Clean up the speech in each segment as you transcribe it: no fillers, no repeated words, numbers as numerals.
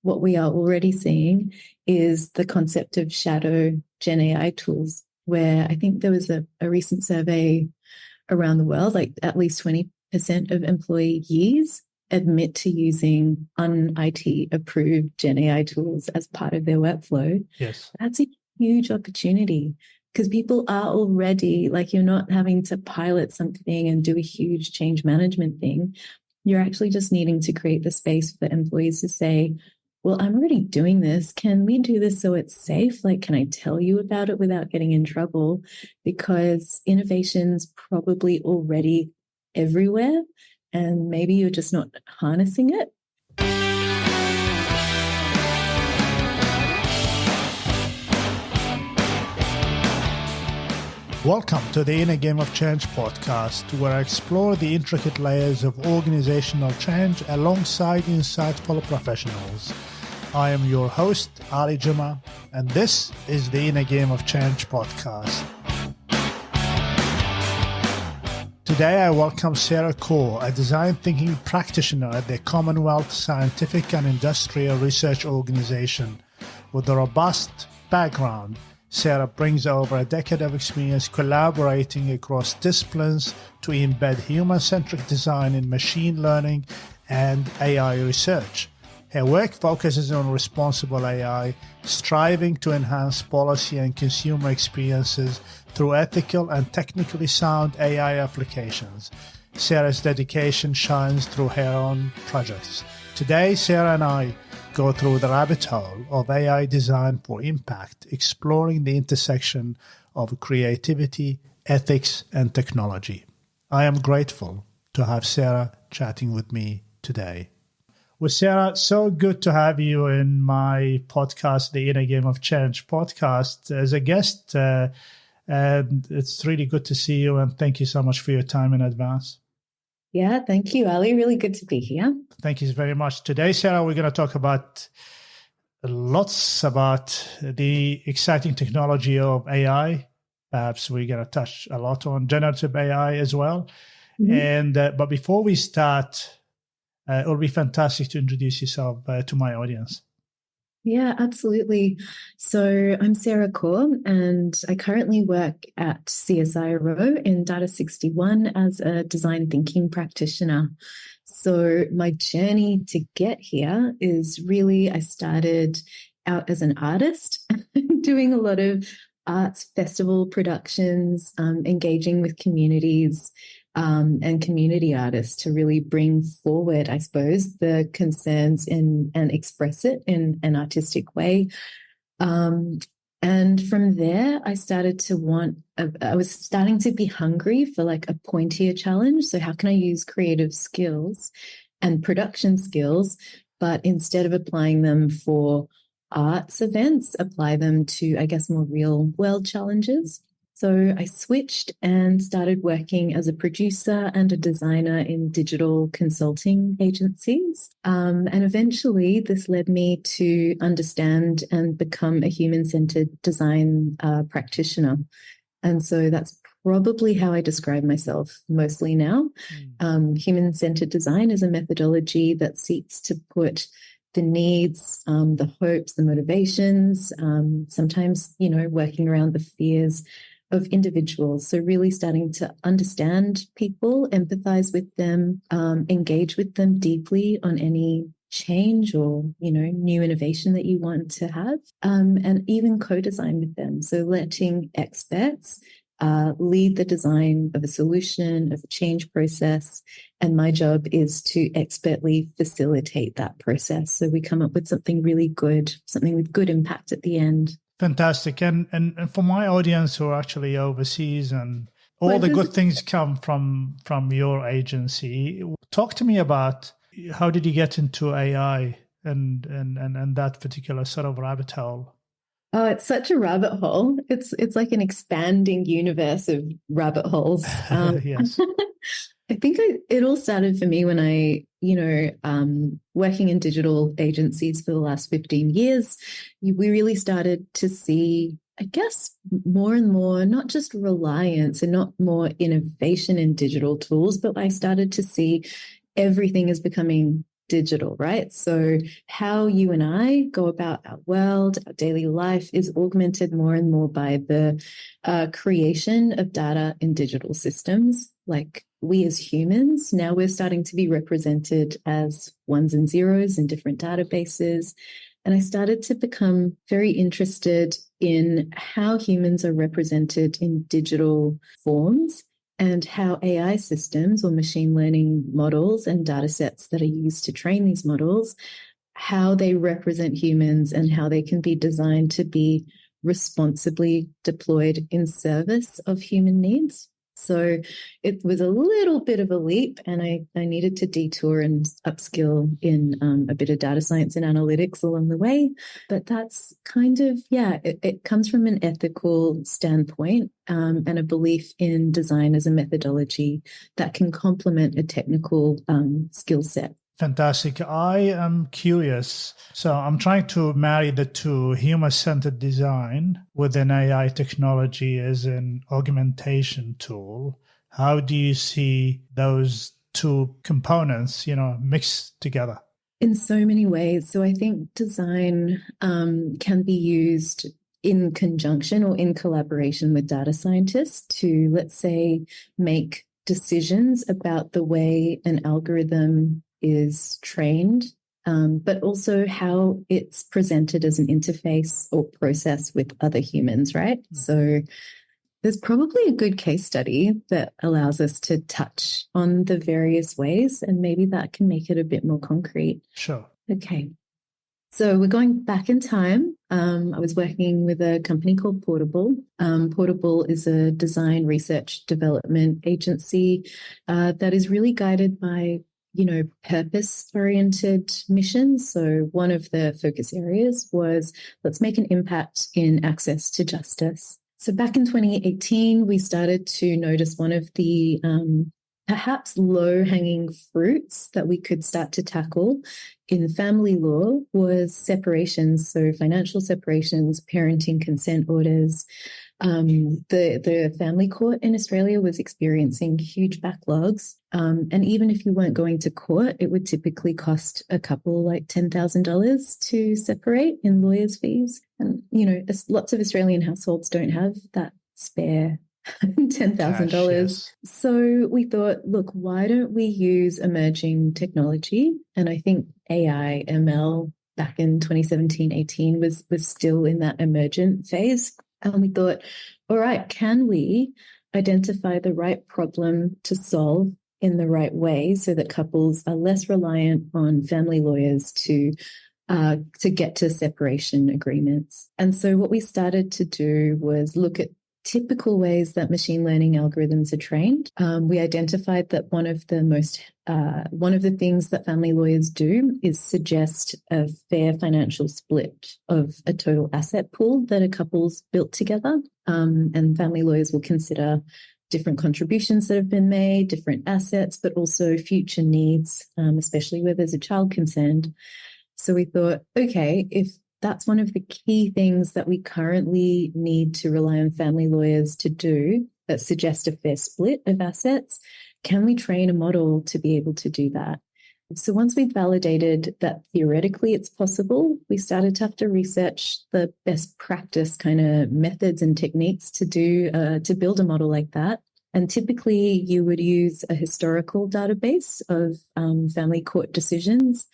what we are already seeing is the concept of shadow Gen AI tools, where I think there was a recent survey around the world, like at least 20% of employees admit to using un-IT approved Gen AI tools as part of their workflow. Yes. That's a huge opportunity because people are already, like, you're not having to pilot something and do a huge change management thing. You're actually just needing to create the space for employees to say, well, I'm already doing this. Can we do this so it's safe? Like, can I tell you about it without getting in trouble? Because innovation's probably already everywhere, and maybe you're just not harnessing it. Welcome to the Inner Game of Change podcast, where I explore the intricate layers of organizational change alongside insightful professionals. I am your host, Ali Juma, and this is the Inner Game of Change podcast. Today, I welcome Sarah Kaur, a design thinking practitioner at the Commonwealth Scientific and Industrial Research Organization. With a robust background, Sarah brings over a decade of experience collaborating across disciplines to embed human-centric design in machine learning and AI research. Her work focuses on responsible AI, striving to enhance policy and consumer experiences through ethical and technically sound AI applications. Sarah's dedication shines through her own projects. Today, Sarah and I go through the rabbit hole of AI design for impact, exploring the intersection of creativity, ethics, and technology. I am grateful to have Sarah chatting with me today. Well, Sarah, so good to have you in my podcast, the Inner Game of Change podcast, as a guest. And it's really good to see you, and thank you so much for your time in advance. Yeah, thank you, Ali. Really good to be here. Thank you very much. Today, Sarah, we're going to talk about lots about the exciting technology of AI. Perhaps we're going to touch a lot on generative AI as well. Mm-hmm. But before we start, it will be fantastic to introduce yourself to my audience. Yeah, absolutely. So I'm Sarah Kaur, and I currently work at CSIRO in Data 61 as a design thinking practitioner. So my journey to get here is really, I started out as an artist, doing a lot of arts festival productions, engaging with communities, and community artists to really bring forward, I suppose, the concerns and express it in an artistic way. And from there, I started to I was starting to be hungry for like a pointier challenge. So how can I use creative skills and production skills, but instead of applying them for arts events, apply them to, I guess, more real world challenges. So I switched and started working as a producer and a designer in digital consulting agencies. And eventually this led me to understand and become a human-centered design practitioner. And so that's probably how I describe myself mostly now. Human-centered design is a methodology that seeks to put the needs, the hopes, the motivations, sometimes, working around the fears of individuals. So really starting to understand people, empathize with them, engage with them deeply on any change or, new innovation that you want to have, and even co-design with them. So letting experts lead the design of a solution, of a change process. And my job is to expertly facilitate that process. So we come up with something really good, something with good impact at the end. Fantastic. And for my audience who are actually overseas and all the good things come from your agency, talk to me about how did you get into AI and that particular sort of rabbit hole? Oh, it's such a rabbit hole. It's like an expanding universe of rabbit holes. Yes. I think it all started for me when I, working in digital agencies for the last 15 years, we really started to see, I guess, more and more, not just reliance and not more innovation in digital tools, but I started to see everything is becoming digital, right? So how you and I go about our world, our daily life is augmented more and more by the creation of data in digital systems. Like we as humans, now we're starting to be represented as ones and zeros in different databases. And I started to become very interested in how humans are represented in digital forms and how AI systems or machine learning models and data sets that are used to train these models, how they represent humans and how they can be designed to be responsibly deployed in service of human needs. So it was a little bit of a leap, and I needed to detour and upskill in a bit of data science and analytics along the way. But that's kind of, it comes from an ethical standpoint and a belief in design as a methodology that can complement a technical skill set. Fantastic. I am curious. So I'm trying to marry the two, human-centered design with an AI technology as an augmentation tool. How do you see those two components, mixed together? In so many ways. So I think design can be used in conjunction or in collaboration with data scientists to, let's say, make decisions about the way an algorithm is trained, but also how it's presented as an interface or process with other humans, right? So there's probably a good case study that allows us to touch on the various ways, and maybe that can make it a bit more concrete. Sure. Okay. So we're going back in time. I was working with a company called Portable. Portable is a design research development agency that is really guided by purpose-oriented missions. So one of the focus areas was, let's make an impact in access to justice. So back in 2018, we started to notice one of the perhaps low-hanging fruits that we could start to tackle in family law was separations, so financial separations, parenting consent orders. The family court in Australia was experiencing huge backlogs. And even if you weren't going to court, it would typically cost a couple like $10,000 to separate in lawyers' fees. And, lots of Australian households don't have that spare $10,000. Yes. So we thought, look, why don't we use emerging technology? And I think AI, ML back in 2017-18 was still in that emergent phase. And we thought, all right, can we identify the right problem to solve in the right way so that couples are less reliant on family lawyers to get to separation agreements? And so what we started to do was look at typical ways that machine learning algorithms are trained. We identified that one of the things that family lawyers do is suggest a fair financial split of a total asset pool that a couple's built together. And family lawyers will consider different contributions that have been made, different assets, but also future needs, especially where there's a child concerned. So we thought, okay, if that's one of the key things that we currently need to rely on family lawyers to do, that suggest a fair split of assets. Can we train a model to be able to do that? So once we'd validated that theoretically it's possible, we started to have to research the best practice kind of methods and techniques to build a model like that. And typically you would use a historical database of family court decisions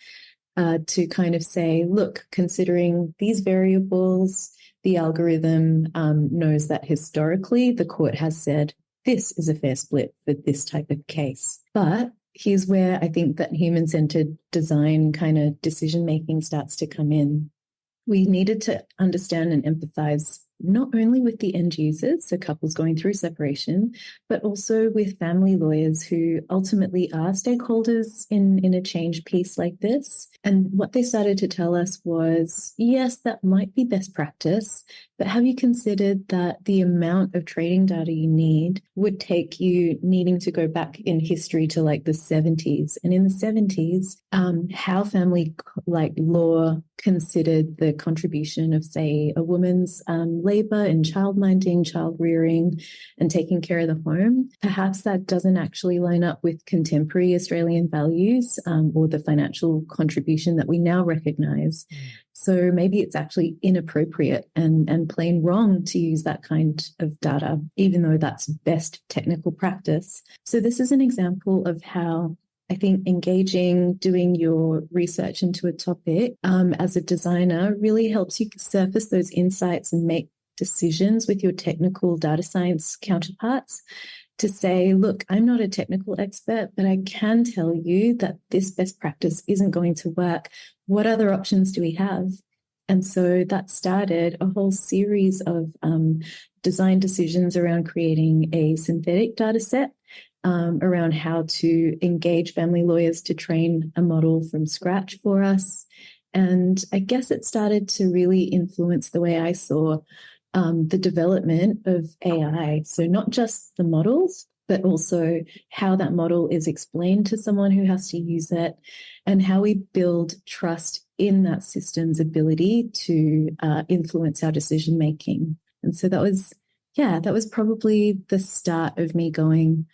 to kind of say, look, considering these variables, the algorithm knows that historically the court has said this is a fair split for this type of case. But here's where I think that human-centered design kind of decision-making starts to come in. We needed to understand and empathize not only with the end users, so couples going through separation, but also with family lawyers who ultimately are stakeholders in a change piece like this. And what they started to tell us was, yes, that might be best practice, but have you considered that the amount of trading data you need would take you needing to go back in history to like the 70s? And in the 70s, how family law considered the contribution of, say, a woman's labor and childminding, child rearing, and taking care of the home, perhaps that doesn't actually line up with contemporary Australian values or the financial contribution that we now recognize. So maybe it's actually inappropriate and plain wrong to use that kind of data, even though that's best technical practice. So this is an example of how I think engaging, doing your research into a topic as a designer really helps you surface those insights and make decisions with your technical data science counterparts to say, look, I'm not a technical expert, but I can tell you that this best practice isn't going to work. What other options do we have? And so that started a whole series of design decisions around creating a synthetic data set, around how to engage family lawyers to train a model from scratch for us. And I guess it started to really influence the way I saw the development of AI. So not just the models, but also how that model is explained to someone who has to use it and how we build trust in that system's ability to influence our decision making. And so that was probably the start of me going,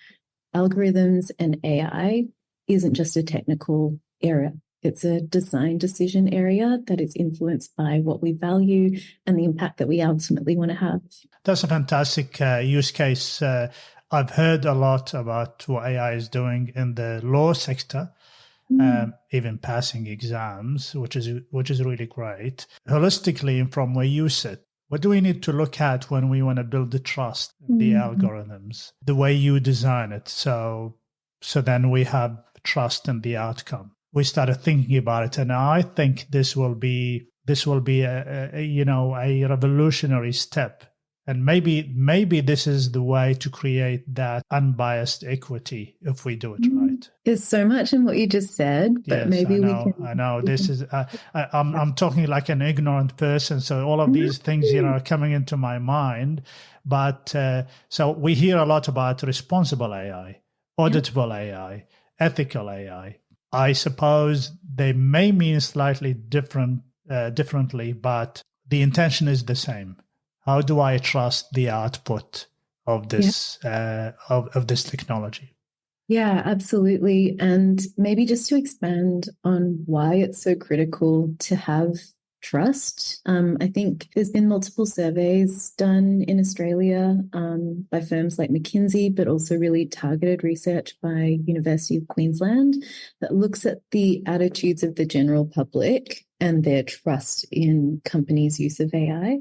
algorithms and AI isn't just a technical area. It's a design decision area that is influenced by what we value and the impact that we ultimately want to have. That's a fantastic use case. I've heard a lot about what AI is doing in the law sector, even passing exams, which is really great. Holistically, from where you sit, what do we need to look at when we want to build the trust in the algorithms, the way you design it? So then we have trust in the outcome. We started thinking about it, and I think this will be a revolutionary step. And maybe this is the way to create that unbiased equity if we do it right. There's so much in what you just said, but yes, maybe I know. This is I'm talking like an ignorant person, so all of these things are coming into my mind. But so we hear a lot about responsible AI, auditable AI, ethical AI. I suppose they may mean slightly differently, but the intention is the same. How do I trust the output of this of this technology? Yeah, absolutely. And maybe just to expand on why it's so critical to have trust. I think there's been multiple surveys done in Australia by firms like McKinsey, but also really targeted research by University of Queensland that looks at the attitudes of the general public and their trust in companies' use of AI.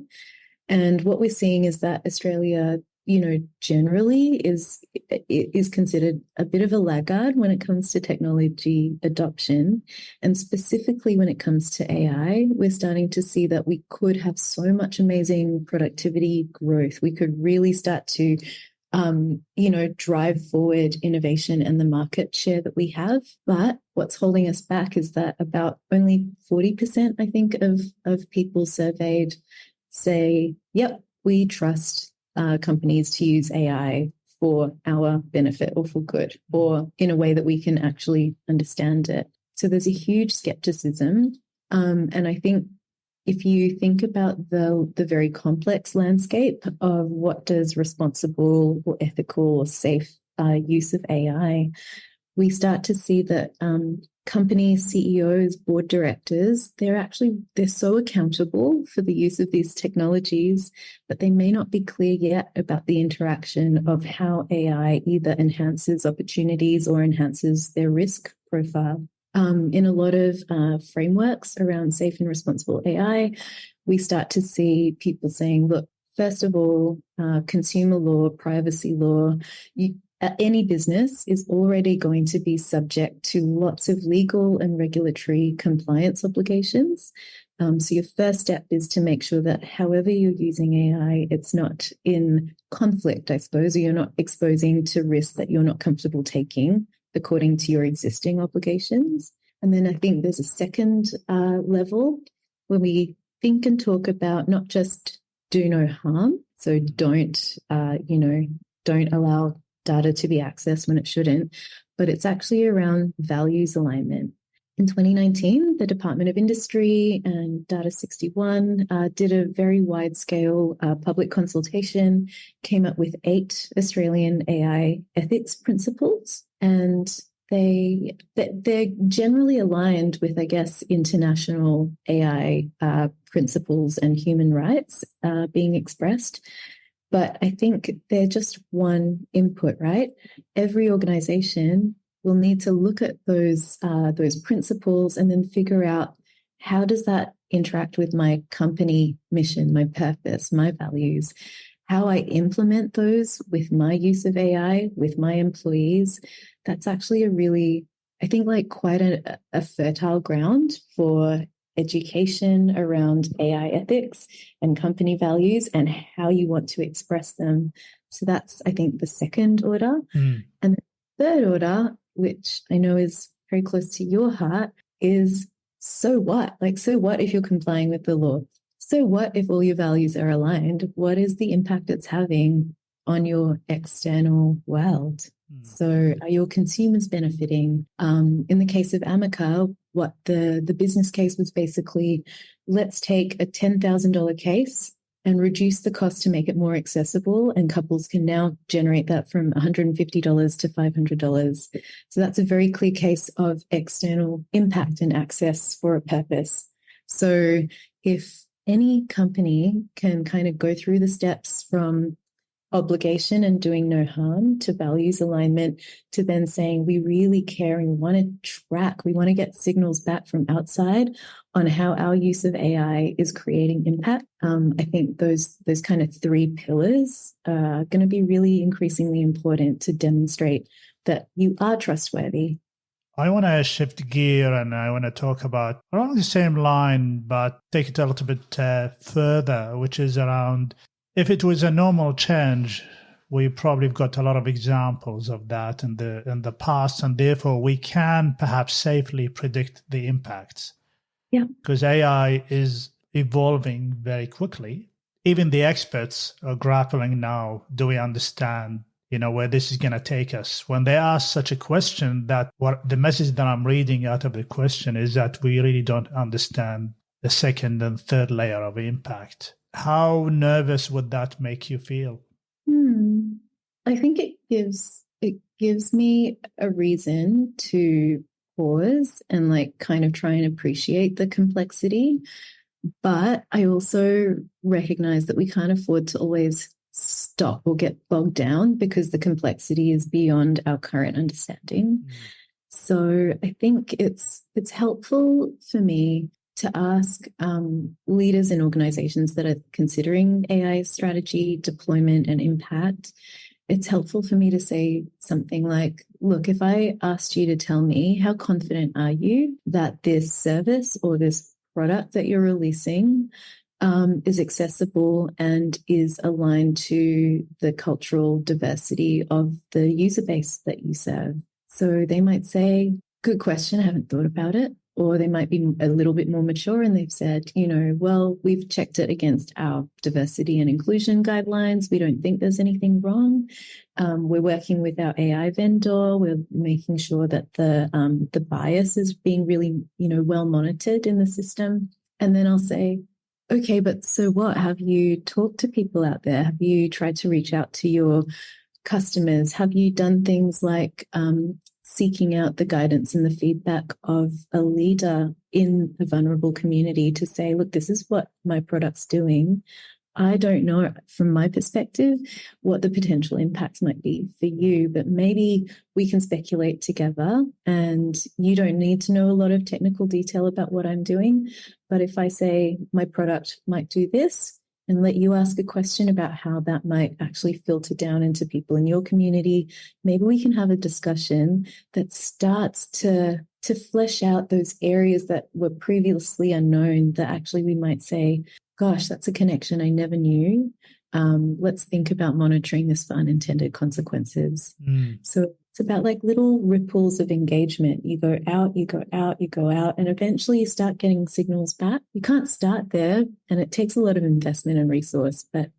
And what we're seeing is that Australia, generally is considered a bit of a laggard when it comes to technology adoption. And specifically when it comes to AI, we're starting to see that we could have so much amazing productivity growth. We could really start to, drive forward innovation and the market share that we have. But what's holding us back is that about only 40%, I think, of people surveyed say, yep, we trust companies to use AI for our benefit or for good, or in a way that we can actually understand it. So there's a huge skepticism. And I think if you think about the very complex landscape of what does responsible or ethical or safe use of AI, we start to see that companies, CEOs, board directors, they're so accountable for the use of these technologies, but they may not be clear yet about the interaction of how AI either enhances opportunities or enhances their risk profile. In a lot of frameworks around safe and responsible AI, we start to see people saying, look, first of all, consumer law, privacy law, any business is already going to be subject to lots of legal and regulatory compliance obligations. So your first step is to make sure that however you're using AI, it's not in conflict, I suppose, or you're not exposing to risks that you're not comfortable taking according to your existing obligations. And then I think there's a second level where we think and talk about not just do no harm. So don't allow data to be accessed when it shouldn't, but it's actually around values alignment. in 2019, the Department of Industry and Data 61 did a very wide-scale public consultation, came up with 8 Australian AI ethics principles, and they're generally aligned with, I guess, international AI principles and human rights being expressed. But I think they're just one input, right? Every organization will need to look at those principles and then figure out, how does that interact with my company mission, my purpose, my values, how I implement those with my use of AI, with my employees. That's actually a really, I think, like quite a fertile ground for education around AI ethics and company values and how you want to express them. So that's, I think, the second order. And the third order, which I know is very close to your heart, is so what? Like, so what if you're complying with the law? So what if all your values are aligned? What is the impact it's having on your external world? So are your consumers benefiting? In the case of Amica, what the business case was basically, let's take a $10,000 case and reduce the cost to make it more accessible, and couples can now generate that from $150 to $500. So that's a very clear case of external impact and access for a purpose. So if any company can kind of go through the steps from obligation and doing no harm to values alignment to then saying we really care and want to track, we want to get signals back from outside on how our use of AI is creating impact. I think those kind of 3 pillars are going to be really increasingly important to demonstrate that you are trustworthy. I want to shift gear and I want to talk about along the same line, but take it a little bit further, which is around, if it was a normal change, we probably have got a lot of examples of that in the past, and therefore we can perhaps safely predict the impacts. Yeah. Because AI is evolving very quickly. Even the experts are grappling now. Do we understand, where this is going to take us? When they ask such a question, that what the message that I'm reading out of the question is that we really don't understand the second and third layer of impact. How nervous would that make you feel? I think it gives me a reason to pause and like kind of try and appreciate the complexity. But I also recognize that we can't afford to always stop or get bogged down because the complexity is beyond our current understanding. So I think it's helpful for me to ask leaders in organizations that are considering AI strategy, deployment, and impact. It's helpful for me to say something like, look, if I asked you to tell me, how confident are you that this service or this product that you're releasing is accessible and is aligned to the cultural diversity of the user base that you serve? So they might say, good question, I haven't thought about it. Or they might be a little bit more mature and they've said, well, we've checked it against our diversity and inclusion guidelines. We don't think there's anything wrong. We're working with our AI vendor. We're making sure that the bias is being really, well monitored in the system. And then I'll say, okay, but so what? Have you talked to people out there? Have you tried to reach out to your customers? Have you done things like seeking out the guidance and the feedback of a leader in a vulnerable community to say, look, this is what my product's doing. I don't know from my perspective what the potential impacts might be for you, but maybe we can speculate together and you don't need to know a lot of technical detail about what I'm doing. But if I say my product might do this, and let you ask a question about how that might actually filter down into people in your community, maybe we can have a discussion that starts to flesh out those areas that were previously unknown, that actually we might say, gosh, that's a connection I never knew. Let's think about monitoring this for unintended consequences. So it's about like little ripples of engagement. You go out, you go out, you go out, and eventually you start getting signals back. You can't start there, and it takes a lot of investment and resource, but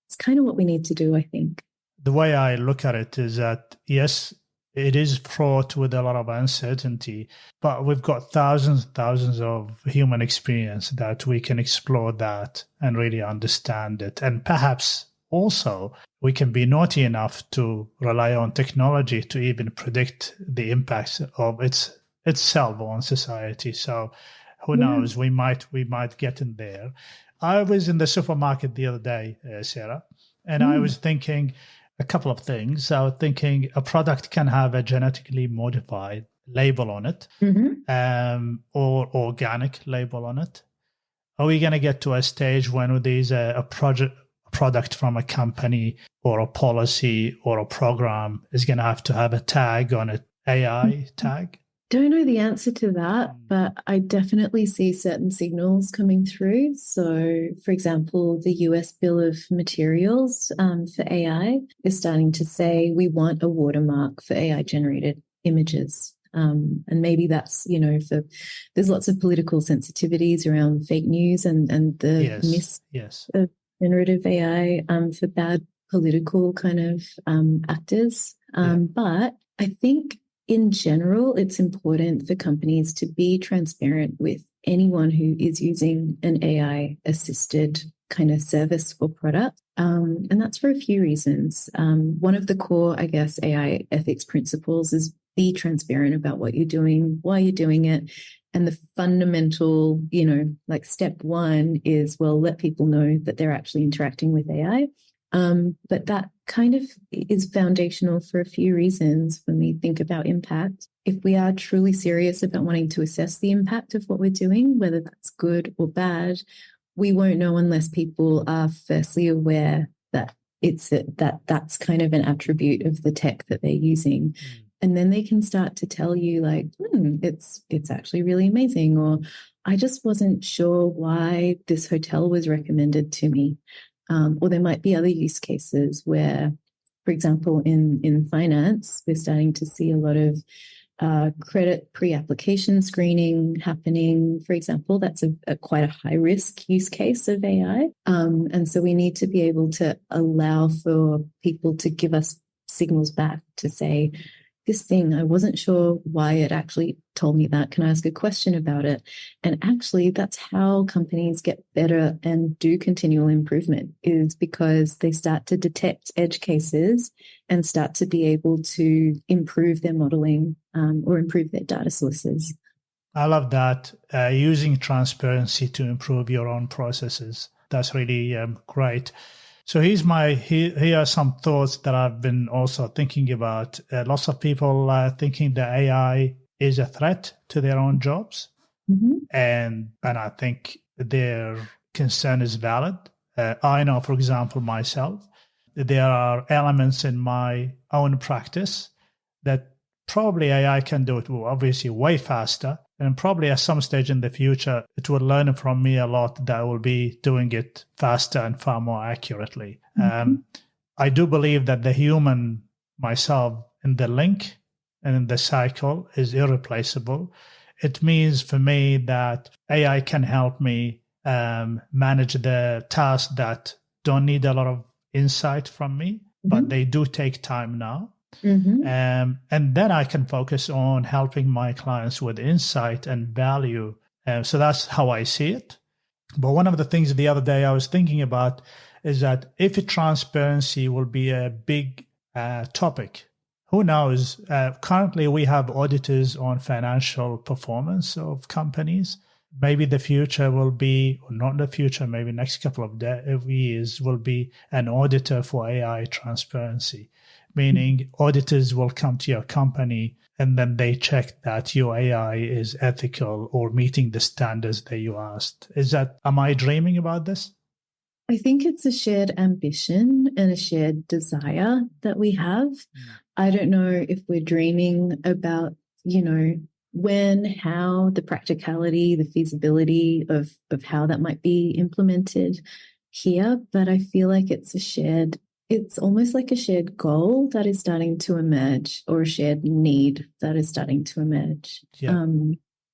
it's kind of what we need to do, I think. The way I look at it is that, yes, it is fraught with a lot of uncertainty, but we've got thousands and thousands of human experience that we can explore that and really understand it. And perhaps also we can be naughty enough to rely on technology to even predict the impacts of itself on society. So who knows, we might get in there. I was in the supermarket the other day, Sarah, and I was thinking a couple of things. I was thinking a product can have a genetically modified label on it, or organic label on it. Are we going to get to a stage when there's a product from a company or a policy or a program is going to have a tag on it, AI tag? Don't know the answer to that, but I definitely see certain signals coming through. So, for example, the US Bill of Materials for AI is starting to say we want a watermark for AI generated images. And maybe that's, there's lots of political sensitivities around fake news and the of generative AI for bad political kind of actors. But I think in general, it's important for companies to be transparent with anyone who is using an AI-assisted kind of service or product. And that's for a few reasons. One of the core, I guess, AI ethics principles is be transparent about what you're doing, why you're doing it. And the fundamental, like step one is, well, let people know that they're actually interacting with AI. But that kind of is foundational for a few reasons when we think about impact. If we are truly serious about wanting to assess the impact of what we're doing, whether that's good or bad, we won't know unless people are firstly aware that that's kind of an attribute of the tech that they're using. And then they can start to tell you like, it's actually really amazing, or I just wasn't sure why this hotel was recommended to me. Or there might be other use cases where, for example, in finance, we're starting to see a lot of credit pre-application screening happening. For example, that's quite a high-risk use case of AI. And so we need to be able to allow for people to give us signals back to say, this thing, I wasn't sure why it actually told me that. Can I ask a question about it? And actually, that's how companies get better and do continual improvement, is because they start to detect edge cases and start to be able to improve their modeling or improve their data sources. I love that. Using transparency to improve your own processes. That's really great. So here are some thoughts that I've been also thinking about. Lots of people are thinking that AI is a threat to their own jobs. And I think their concern is valid. I know, for example, myself, there are elements in my own practice that probably AI can do it obviously way faster. And probably at some stage in the future, it will learn from me a lot that I will be doing it faster and far more accurately. I do believe that the human, myself, in the link and in the cycle is irreplaceable. It means for me that AI can help me manage the tasks that don't need a lot of insight from me, but they do take time now. And then I can focus on helping my clients with insight and value. So that's how I see it. But one of the things the other day I was thinking about is that if transparency will be a big topic, who knows? Currently, we have auditors on financial performance of companies. Maybe the future will be, or not the future, maybe next couple of years will be an auditor for AI transparency. Meaning auditors will come to your company and then they check that your AI is ethical or meeting the standards that you asked. Am I dreaming about this? I think it's a shared ambition and a shared desire that we have. I don't know if we're dreaming about, when, how, the practicality, the feasibility of how that might be implemented here, but I feel like it's almost like a shared goal that is starting to emerge, or a shared need that is starting to emerge. Yeah.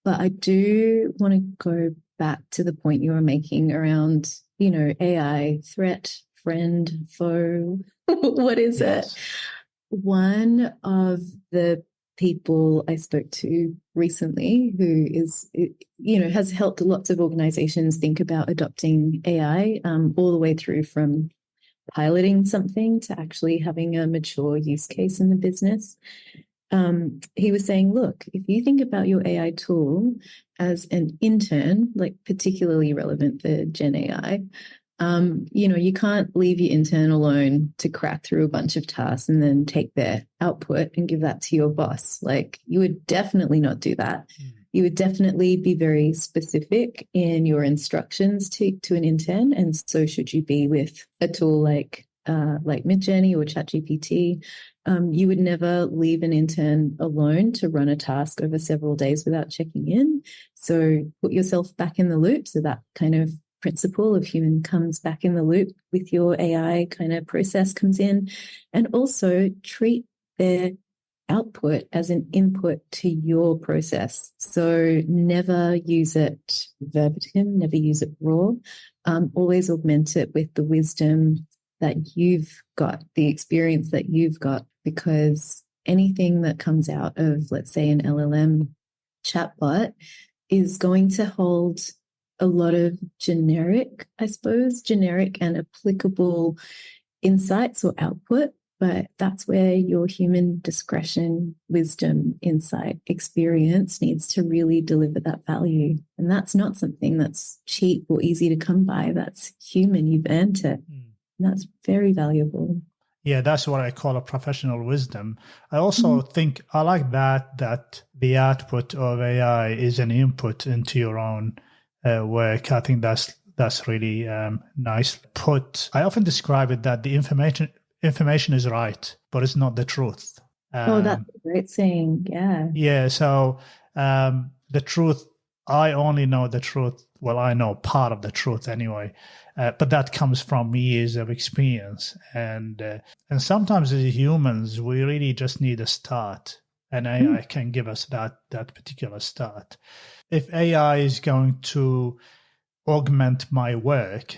But I do want to go back to the point you were making around, AI, threat, friend, foe. What is it? one of the people I spoke to recently who is, has helped lots of organizations think about adopting AI, all the way through from piloting something to actually having a mature use case in the business. He was saying, look, if you think about your AI tool as an intern, like particularly relevant for Gen AI, you can't leave your intern alone to crack through a bunch of tasks and then take their output and give that to your boss. Like, you would definitely not do that. You would definitely be very specific in your instructions to an intern, and so should you be with a tool like Midjourney or ChatGPT. You would never leave an intern alone to run a task over several days without checking in. So put yourself back in the loop. So that kind of principle of human comes back in the loop with your AI kind of process comes in, and also treat their output as an input to your process. So never use it verbatim, never use it raw. Always augment it with the wisdom that you've got, the experience that you've got, because anything that comes out of, let's say, an LLM chatbot is going to hold a lot of generic and applicable insights or output, but that's where your human discretion, wisdom, insight, experience needs to really deliver that value. And that's not something that's cheap or easy to come by. That's human. You've earned it. And that's very valuable. Yeah, that's what I call a professional wisdom. I also think I like that the output of AI is an input into your own work. I think that's really nice put. I often describe it that the information is right, but it's not the truth. That's a great saying. Yeah. Yeah. So the truth, I only know the truth. Well, I know part of the truth anyway, but that comes from years of experience. And sometimes as humans, we really just need a start, and AI can give us that particular start. If AI is going to augment my work,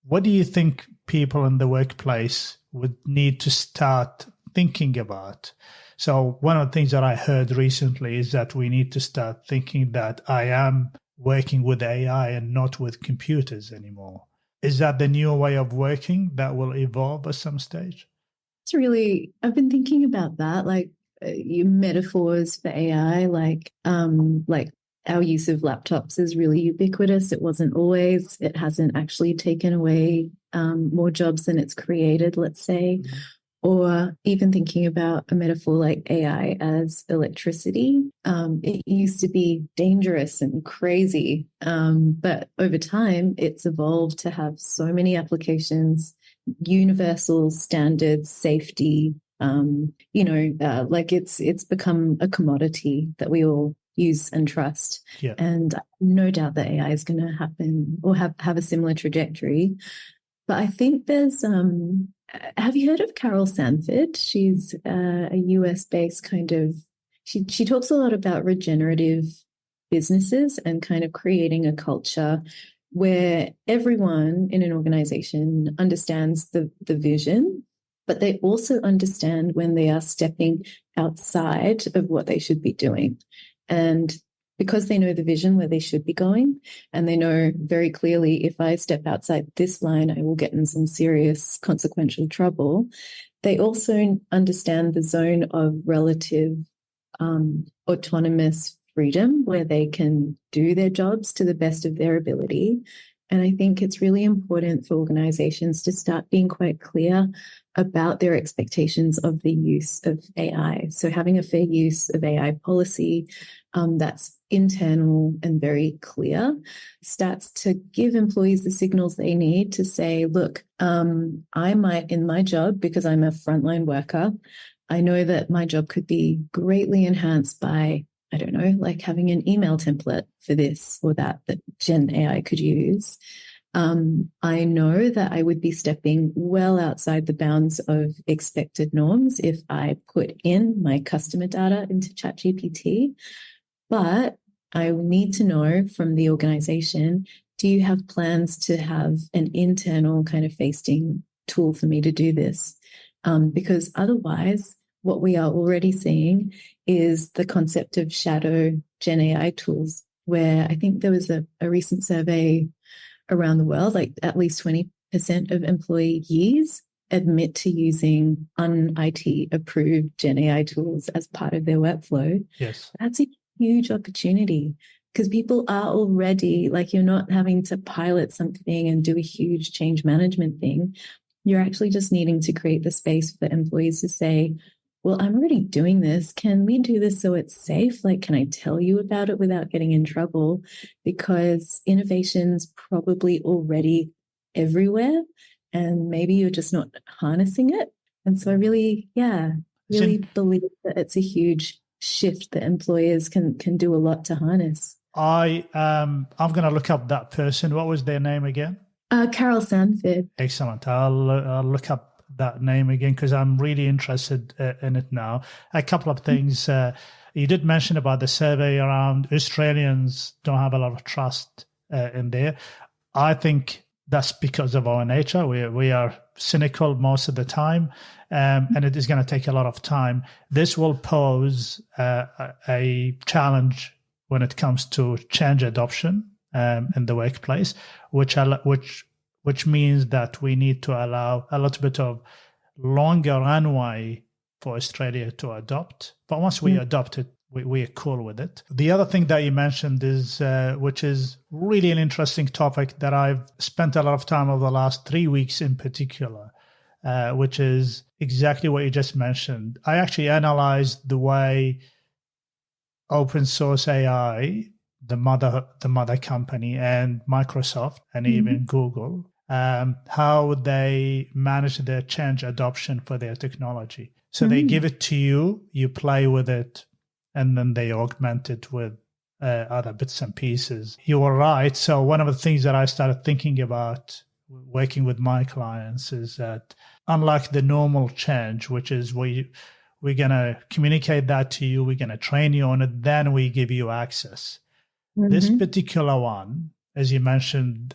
what do you think people in the workplace would need to start thinking about? So one of the things that I heard recently is that we need to start thinking that I am working with AI and not with computers anymore. Is that the new way of working that will evolve at some stage? I've been thinking about that, like your metaphors for AI, like our use of laptops is really ubiquitous. It wasn't always. It hasn't actually taken away more jobs than it's created, let's say. Or even thinking about a metaphor like AI as electricity. It used to be dangerous and crazy, but over time, it's evolved to have so many applications, universal standards, safety. Like it's become a commodity that we all use and trust. Yeah. And no doubt that AI is going to happen or have a similar trajectory. But I think there's have you heard of Carol Sanford? She's a US-based kind of, she talks a lot about regenerative businesses and kind of creating a culture where everyone in an organization understands the vision, but they also understand when they are stepping outside of what they should be doing. And because they know the vision where they should be going, and they know very clearly, if I step outside this line, I will get in some serious consequential trouble. They also understand the zone of relative autonomous freedom where they can do their jobs to the best of their ability. And I think it's really important for organizations to start being quite clear about their expectations of the use of AI. So having a fair use of AI policy that's internal and very clear starts to give employees the signals they need to say, look, I might in my job, because I'm a frontline worker, I know that my job could be greatly enhanced by, I don't know, like having an email template for this or that Gen AI could use. I know that I would be stepping well outside the bounds of expected norms if I put in my customer data into ChatGPT. But I need to know from the organization, do you have plans to have an internal kind of facing tool for me to do this? Because otherwise, what we are already seeing is the concept of shadow Gen AI tools, where I think there was a recent survey around the world, like at least 20% of employees admit to using un-IT approved Gen AI tools as part of their workflow. Yes. That's a huge opportunity because people are already, like, you're not having to pilot something and do a huge change management thing. You're actually just needing to create the space for employees to say, well, I'm already doing this. Can we do this so it's safe? Like, can I tell you about it without getting in trouble? Because innovation's probably already everywhere and maybe you're just not harnessing it. And so I really believe that it's a huge shift that employers can do a lot to harness. I'm going to look up that person. What was their name again? Carol Sanford. Excellent. I'll look up that name again because I'm really interested in it now. A couple of things. You did mention about the survey around Australians don't have a lot of trust in there. I think that's because of our nature. We are cynical most of the time, and it is going to take a lot of time. This will pose a challenge when it comes to change adoption in the workplace, which means that we need to allow a little bit of longer runway for Australia to adopt. But once we adopt it, we are cool with it. The other thing that you mentioned is, which is really an interesting topic that I've spent a lot of time over the last 3 weeks in particular, which is exactly what you just mentioned. I actually analyzed the way open source AI, the mother company, and Microsoft and even Google, how they manage their change adoption for their technology. So they give it to you, you play with it, and then they augment it with other bits and pieces. You were right. So one of the things that I started thinking about working with my clients is that unlike the normal change, which is we're going to communicate that to you, we're going to train you on it, then we give you access. This particular one, as you mentioned,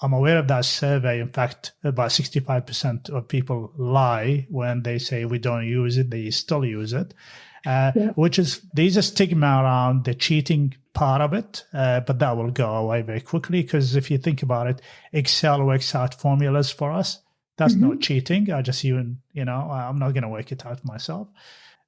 I'm aware of that survey. In fact, about 65% of people lie when they say we don't use it, they still use it. Which is, there's a stigma around the cheating part of it, but that will go away very quickly because if you think about it, Excel works out formulas for us. That's not cheating. I'm not going to work it out myself.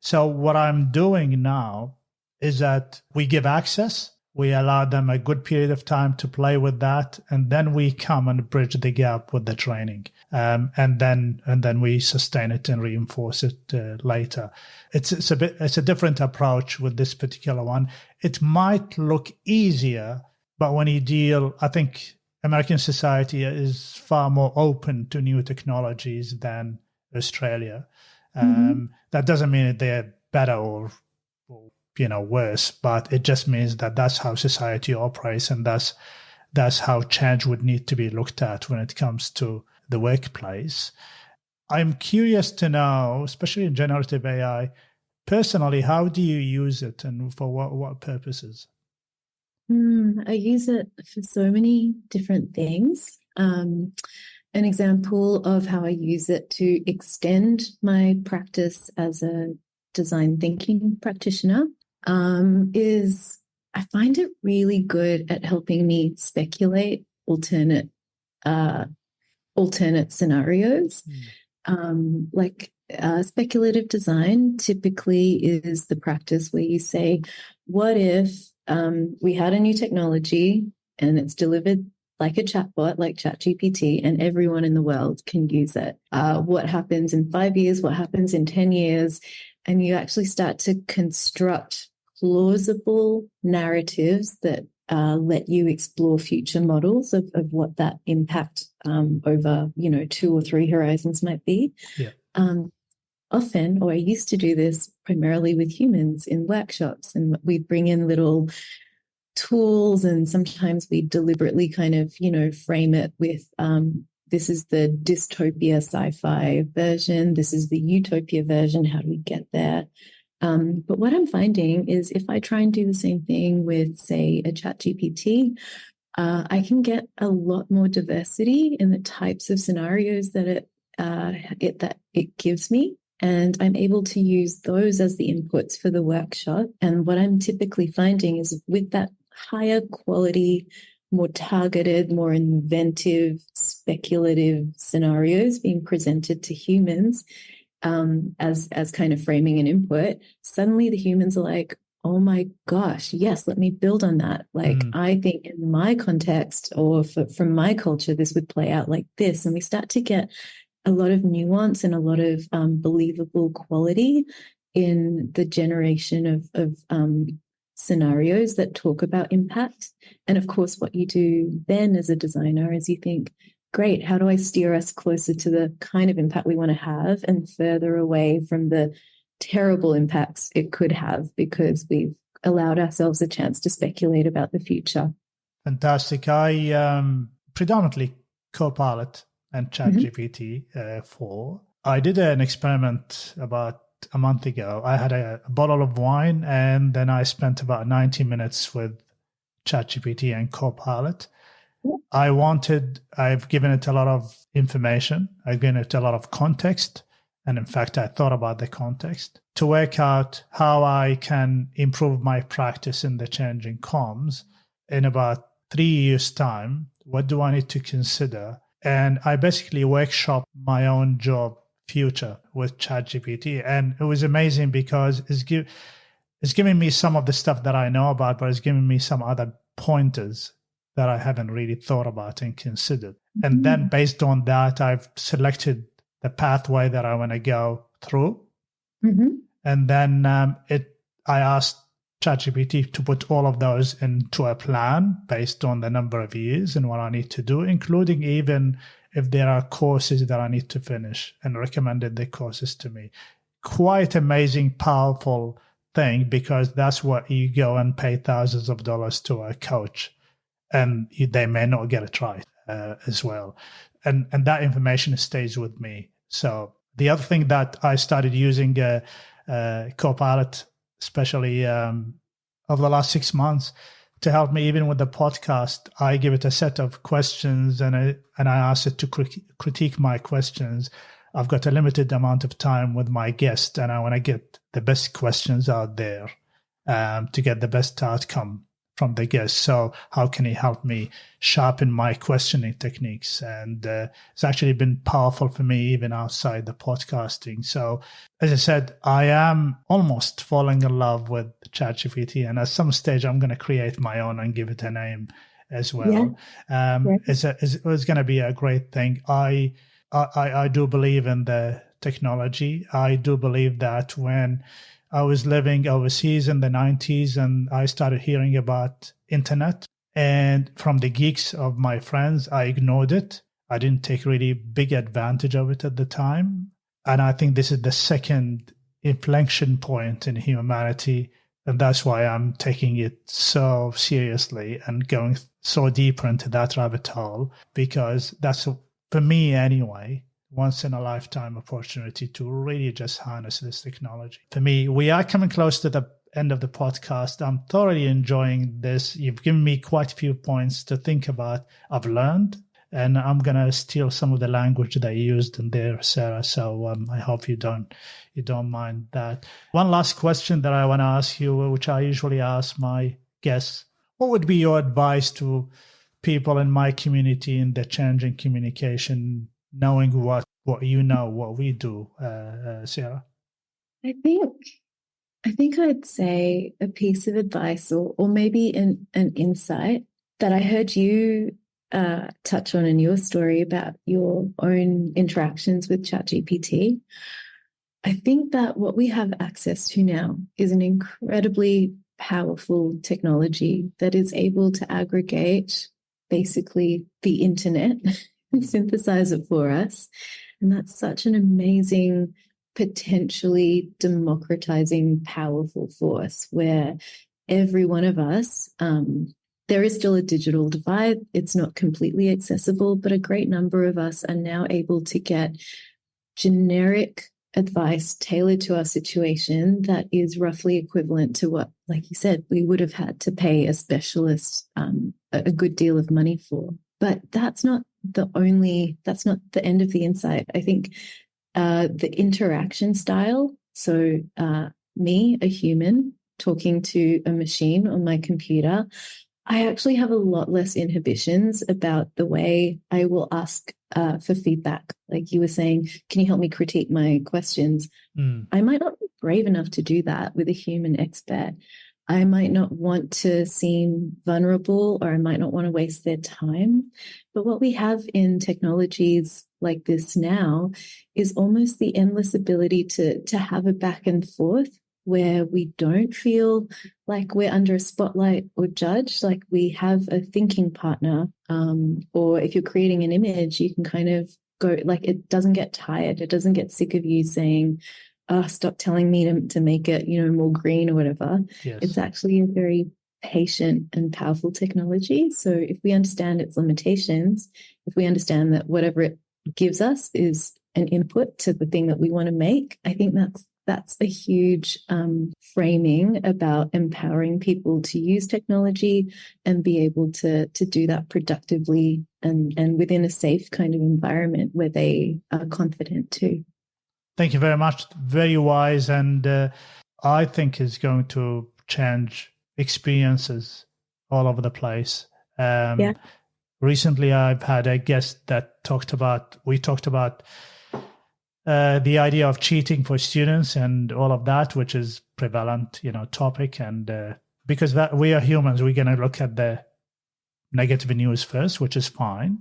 So what I'm doing now is that we give access. We allow them a good period of time to play with that, and then we come and bridge the gap with the training, and then we sustain it and reinforce it later. It's a different approach with this particular one. It might look easier, but when you deal, I think American society is far more open to new technologies than Australia. That doesn't mean that they're better or worse, but it just means that that's how society operates, and that's how change would need to be looked at when it comes to the workplace. I'm curious to know, especially in generative AI, personally, how do you use it and for what purposes? I use it for so many different things. An example of how I use it to extend my practice as a design thinking practitioner is I find it really good at helping me speculate alternate scenarios. Speculative design typically is the practice where you say, what if we had a new technology and it's delivered like a chatbot, like ChatGPT, and everyone in the world can use it? What happens in 5 years? What happens in 10 years? And you actually start to construct plausible narratives that let you explore future models of what that impact over 2 or 3 horizons might be. Often, or I used to do this primarily with humans in workshops, and we bring in little tools, and sometimes we deliberately kind of frame it with this is the dystopia sci-fi version, this is the utopia version, how do we get there? But what I'm finding is if I try and do the same thing with, say, a ChatGPT, I can get a lot more diversity in the types of scenarios that it gives me. And I'm able to use those as the inputs for the workshop. And what I'm typically finding is with that higher quality, more targeted, more inventive, speculative scenarios being presented to humans as kind of framing an input, suddenly the humans are like, oh my gosh, yes, let me build on that. Like, I think in my context or from my culture, this would play out like this. And we start to get a lot of nuance and a lot of believable quality in the generation of scenarios that talk about impact. And of course, what you do then as a designer is you think, great, how do I steer us closer to the kind of impact we want to have and further away from the terrible impacts it could have because we've allowed ourselves a chance to speculate about the future. Fantastic. I predominantly Copilot and ChatGPT 4. I did an experiment about a month ago. I had a bottle of wine and then I spent about 90 minutes with ChatGPT and Copilot. I've given it a lot of information. I've given it a lot of context. And in fact, I thought about the context to work out how I can improve my practice in the changing comms in about 3 years' time. What do I need to consider? And I basically workshop my own job future with ChatGPT. And it was amazing because it's giving me some of the stuff that I know about, but it's giving me some other pointers that I haven't really thought about and considered. And then based on that, I've selected the pathway that I want to go through. And then I asked ChatGPT to put all of those into a plan based on the number of years and what I need to do, including even if there are courses that I need to finish, and recommended the courses to me. Quite amazing, powerful thing, because that's what you go and pay thousands of dollars to a coach, and they may not get it right as well. And that information stays with me. So the other thing that I started using Copilot, especially over the last 6 months, to help me even with the podcast, I give it a set of questions and I ask it to critique my questions. I've got a limited amount of time with my guest, and I want to get the best questions out there to get the best outcome from the guest. So how can he help me sharpen my questioning techniques? And it's actually been powerful for me even outside the podcasting. So as I said, I am almost falling in love with ChatGPT, and at some stage I'm going to create my own and give it a name as well. It's going to be a great thing. I do believe in the technology. I do believe that when I was living overseas in the 90s and I started hearing about internet, and from the geeks of my friends, I ignored it. I didn't take really big advantage of it at the time. And I think this is the second inflection point in humanity. And that's why I'm taking it so seriously and going so deeper into that rabbit hole, because that's, for me anyway, once in a lifetime opportunity to really just harness this technology. For me, we are coming close to the end of the podcast. I'm thoroughly enjoying this. You've given me quite a few points to think about. I've learned, and I'm going to steal some of the language that you used in there, Sarah. So I hope you don't mind that. One last question that I want to ask you, which I usually ask my guests. What would be your advice to people in my community in the changing communication, knowing what you know, what we do, Sarah? I think I'd say a piece of advice or maybe an insight that I heard you touch on in your story about your own interactions with ChatGPT. I think that what we have access to now is an incredibly powerful technology that is able to aggregate basically the internet and synthesize it for us. And that's such an amazing, potentially democratizing, powerful force where every one of us, there is still a digital divide. It's not completely accessible, but a great number of us are now able to get generic advice tailored to our situation that is roughly equivalent to what, like you said, we would have had to pay a specialist a good deal of money for. But that's not the end of the insight. I think the interaction style. So me, a human, talking to a machine on my computer, I actually have a lot less inhibitions about the way I will ask for feedback. Like you were saying, can you help me critique my questions? I might not be brave enough to do that with a human expert. I might not want to seem vulnerable, or I might not want to waste their time. But what we have in technologies like this now is almost the endless ability to have a back and forth where we don't feel like we're under a spotlight or judged, like we have a thinking partner. Or if you're creating an image, you can kind of go, like, it doesn't get tired. It doesn't get sick of you saying, oh, stop telling me to make it, more green or whatever. Yes. It's actually a very patient and powerful technology. So if we understand its limitations, if we understand that whatever it gives us is an input to the thing that we want to make, I think that's a huge framing about empowering people to use technology and be able to do that productively and within a safe kind of environment where they are confident too. Thank you very much. Very wise, and I think is going to change experiences all over the place. Recently, I've had a guest that we talked about the idea of cheating for students and all of that, which is prevalent, topic. And because we are humans, we're going to look at the negative news first, which is fine.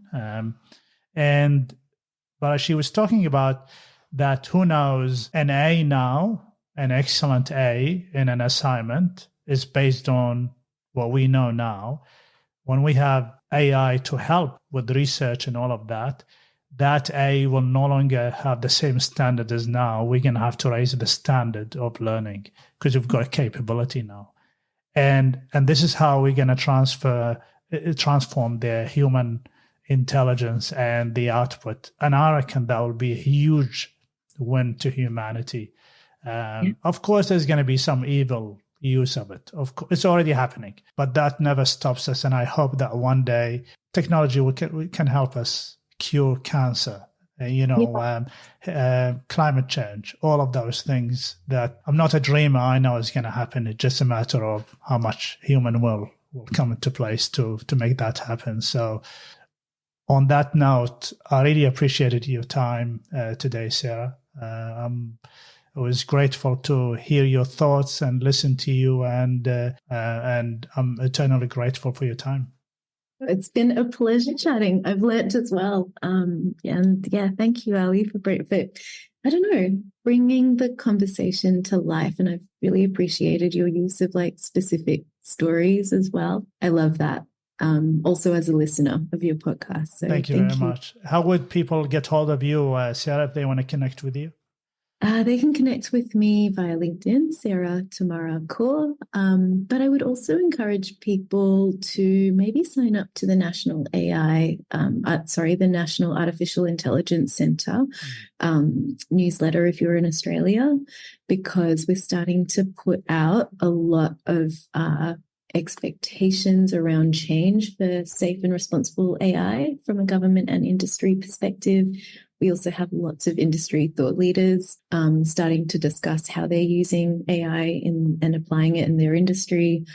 But she was talking about that who knows, an A now, an excellent A in an assignment is based on what we know now. When we have AI to help with research and all of that, that A will no longer have the same standard as now. We're going to have to raise the standard of learning because we've got a capability now. And this is how we're going to transform the human intelligence and the output. And I reckon that will be a huge win to humanity. Of course, there's going to be some evil use of it. Of course, it's already happening, but that never stops us. And I hope that one day technology can help us cure cancer, climate change, all of those things that I'm not a dreamer. I know is going to happen. It's just a matter of how much human will come into place to make that happen. So on that note, I really appreciated your time today, Sarah. I was grateful to hear your thoughts and listen to you, and I'm eternally grateful for your time. It's been a pleasure chatting. I've learnt as well. Thank you, Ali, for bringing the conversation to life. And I've really appreciated your use of specific stories as well. I love that. Also as a listener of your podcast. So thank you very much. How would people get hold of you, Sarah, if they want to connect with you? They can connect with me via LinkedIn, Sarah Tamara Kaur. But I would also encourage people to maybe sign up to the National the National Artificial Intelligence Centre newsletter if you're in Australia, because we're starting to put out a lot of expectations around change for safe and responsible AI from a government and industry perspective. We also have lots of industry thought leaders starting to discuss how they're using AI and applying it in their industry.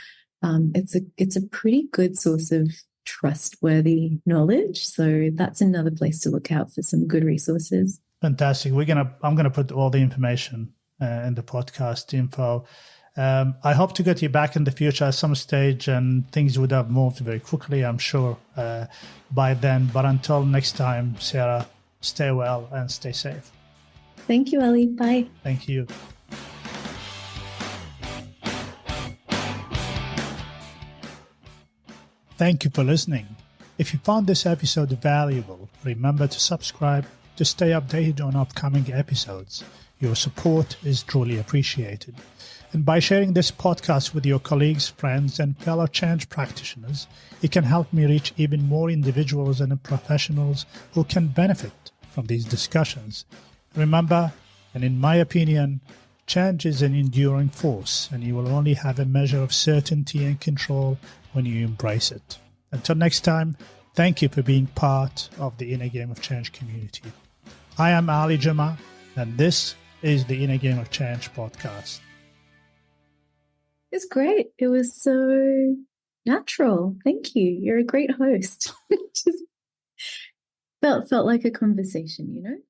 It's a pretty good source of trustworthy knowledge. So that's another place to look out for some good resources. Fantastic. I'm gonna put all the information in the podcast info. I hope to get you back in the future at some stage, and things would have moved very quickly, I'm sure, by then. But until next time, Sarah, stay well and stay safe. Thank you, Ali. Bye. Thank you. Thank you for listening. If you found this episode valuable, remember to subscribe to stay updated on upcoming episodes. Your support is truly appreciated. And by sharing this podcast with your colleagues, friends, and fellow change practitioners, it can help me reach even more individuals and professionals who can benefit from these discussions. Remember, and in my opinion, change is an enduring force, and you will only have a measure of certainty and control when you embrace it. Until next time, thank you for being part of the Inner Game of Change community. I am Ali Jama, And this is the Inner Game of Change podcast. It's great. It was so natural. Thank you. You're a great host. Just felt like a conversation,